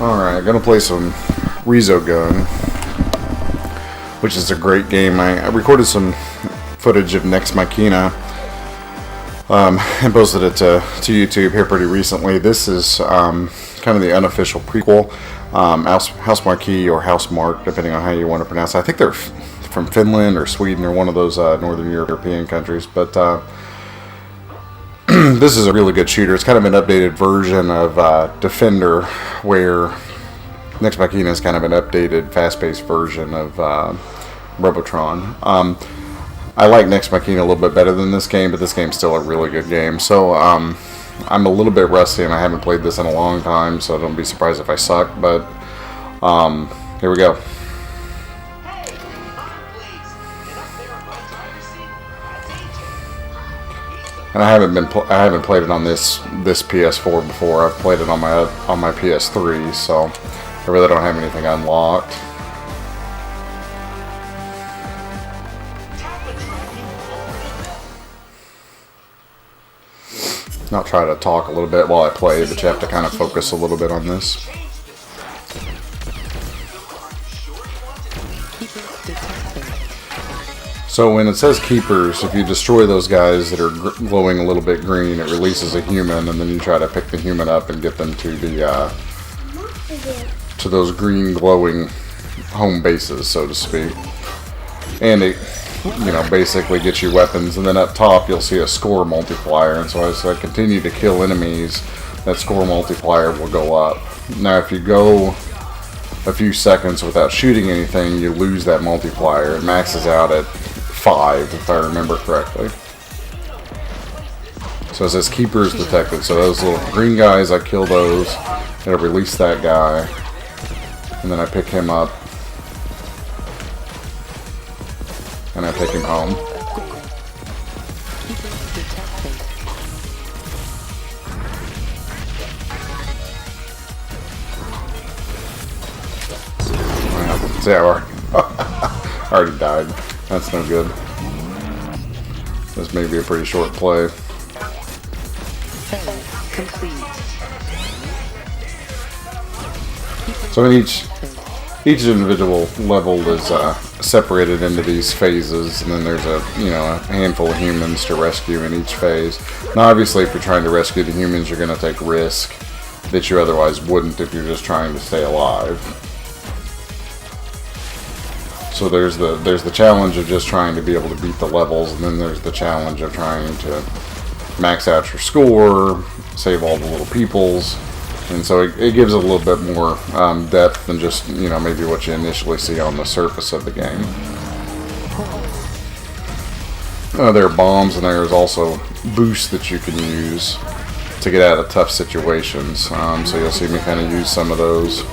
Alright, gonna play some Resogun, which is a great game. I recorded some footage of Nex Machina and posted it to YouTube here pretty recently. This is kind of the unofficial prequel. House Marquee or House Mark, depending on how you want to pronounce it. I think they're from Finland or Sweden or one of those northern European countries, but this is a really good shooter. It's kind of an updated version of Defender, where Nex Machina is kind of an updated, fast-paced version of Robotron. I like Nex Machina a little bit better than this game, but this game's still a really good game. So I'm a little bit rusty, and I haven't played this in a long time, so don't be surprised if I suck. But here we go. And I haven't played it on this PS4 before. I've played it on my PS3, so I really don't have anything unlocked. I'll try to talk a little bit while I play, but you have to kind of focus a little bit on this. So when it says keepers, if you destroy those guys that are glowing a little bit green, it releases a human, and then you try to pick the human up and get them to the to those green glowing home bases, so to speak. And it, basically gets you weapons, and then up top you'll see a score multiplier, and so as I continue to kill enemies, that score multiplier will go up. Now if you go a few seconds without shooting anything, you lose that multiplier. It maxes out at 5, if I remember correctly. So it says keepers detected, so those little green guys, I kill those, it'll release that guy, and then I pick him up, and I take him home. Wow. See, I already died. That's no good. This may be a pretty short play. So in each individual level is separated into these phases, and then there's a handful of humans to rescue in each phase. Now obviously if you're trying to rescue the humans, you're going to take risk that you otherwise wouldn't if you're just trying to stay alive. So there's the challenge of just trying to be able to beat the levels, and then there's the challenge of trying to max out your score, save all the little peoples. And so it gives a little bit more depth than just, maybe what you initially see on the surface of the game. There are bombs, and there's also boosts that you can use to get out of tough situations. So you'll see me kind of use some of those.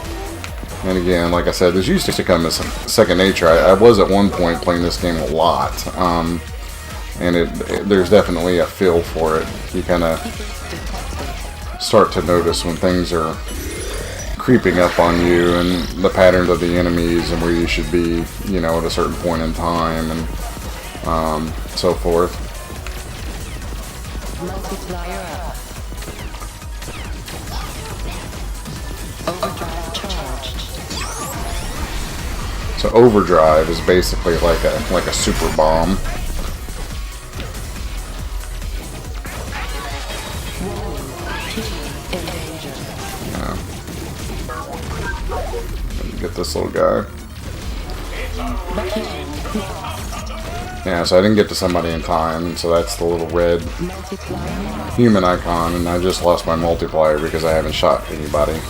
And again, like I said, this used to come as second nature. I was at one point playing this game a lot. And there's definitely a feel for it. You kind of start to notice when things are creeping up on you, and the patterns of the enemies, and where you should be, at a certain point in time, and so forth. Multiplier up. Overdrive charged. So overdrive is basically like a super bomb. Get this little guy. Yeah, so I didn't get to somebody in time, so that's the little red human icon, and I just lost my multiplier because I haven't shot anybody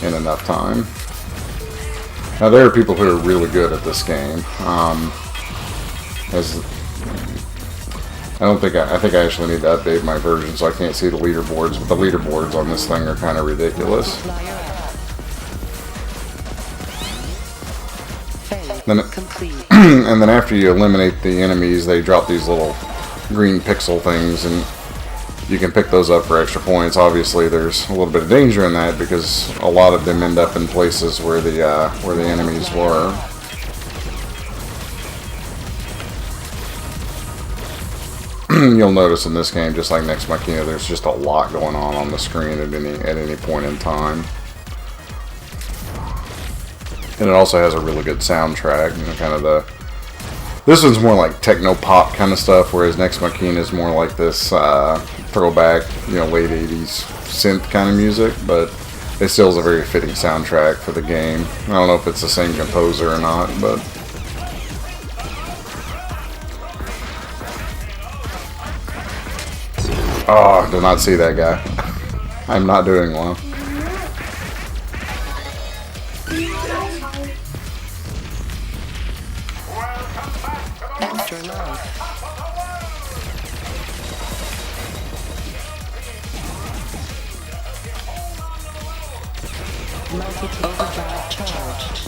in enough time. Now there are people who are really good at this game. I think I actually need to update my version so I can't see the leaderboards, but the leaderboards on this thing are kind of ridiculous. And then after you eliminate the enemies, they drop these little green pixel things, and you can pick those up for extra points. Obviously, there's a little bit of danger in that because a lot of them end up in places where the enemies were. You'll notice in this game, just like Nex Machina, there's just a lot going on the screen at any point in time. And it also has a really good soundtrack, you know, kind of the... This one's more like techno-pop kind of stuff, whereas Nex Machina is more like this throwback, you know, late 80s synth kind of music, but it still is a very fitting soundtrack for the game. I don't know if it's the same composer or not, but... Oh, did not see that guy. I'm not doing well. Extra life. Overdrive charged.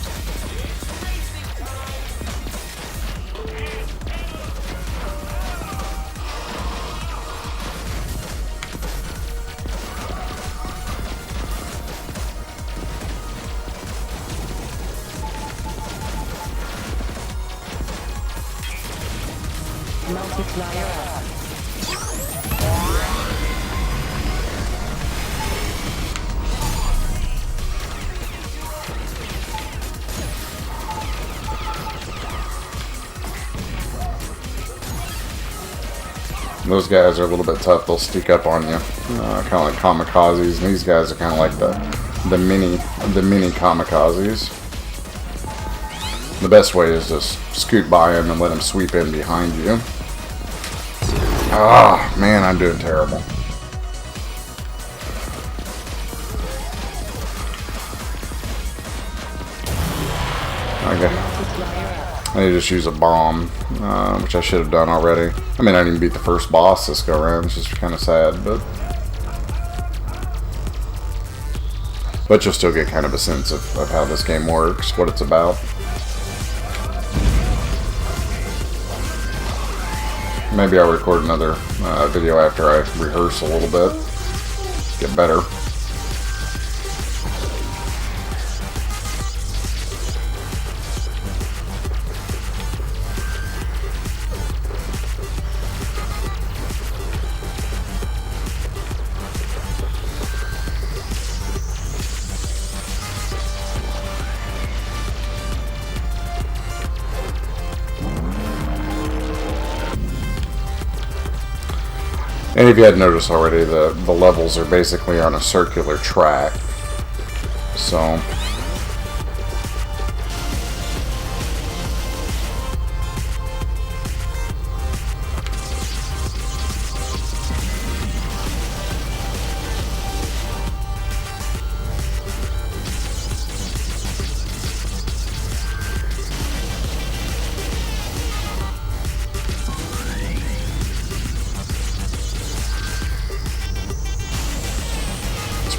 Multiplier up. Those guys are a little bit tough. They'll sneak up on you, kind of like kamikazes. And these guys are kind of like the mini kamikazes. The best way is just scoot by him and let him sweep in behind you. Ah, man, I'm doing terrible. Okay. I need to just use a bomb, which I should have done already. I mean, I didn't even beat the first boss this go around, which is kind of sad, but you'll still get kind of a sense of how this game works, what it's about. Maybe I'll record another video after I rehearse a little bit, get better. And if you hadn't noticed already, the levels are basically on a circular track. So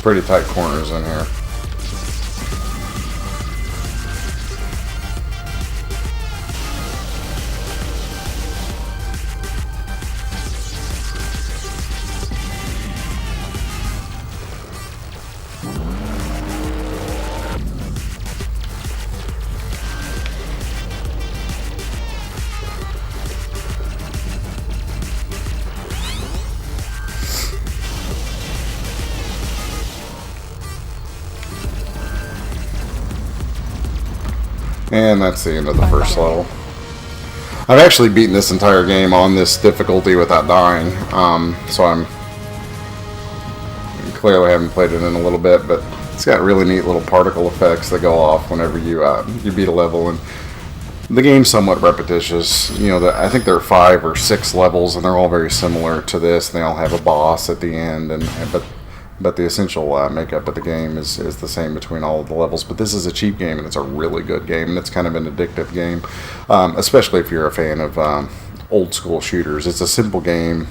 pretty tight corners in here. And that's the end of the first level. I've actually beaten this entire game on this difficulty without dying, so I'm clearly haven't played it in a little bit, but it's got really neat little particle effects that go off whenever you beat a level, and the game's somewhat repetitious. You know, I think there are 5 or 6 levels, and they're all very similar to this. They all have a boss at the end, but the essential makeup of the game is the same between all of the levels. But this is a cheap game, and it's a really good game, and it's kind of an addictive game, especially if you're a fan of old school shooters. It's a simple game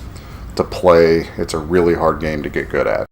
to play. It's a really hard game to get good at.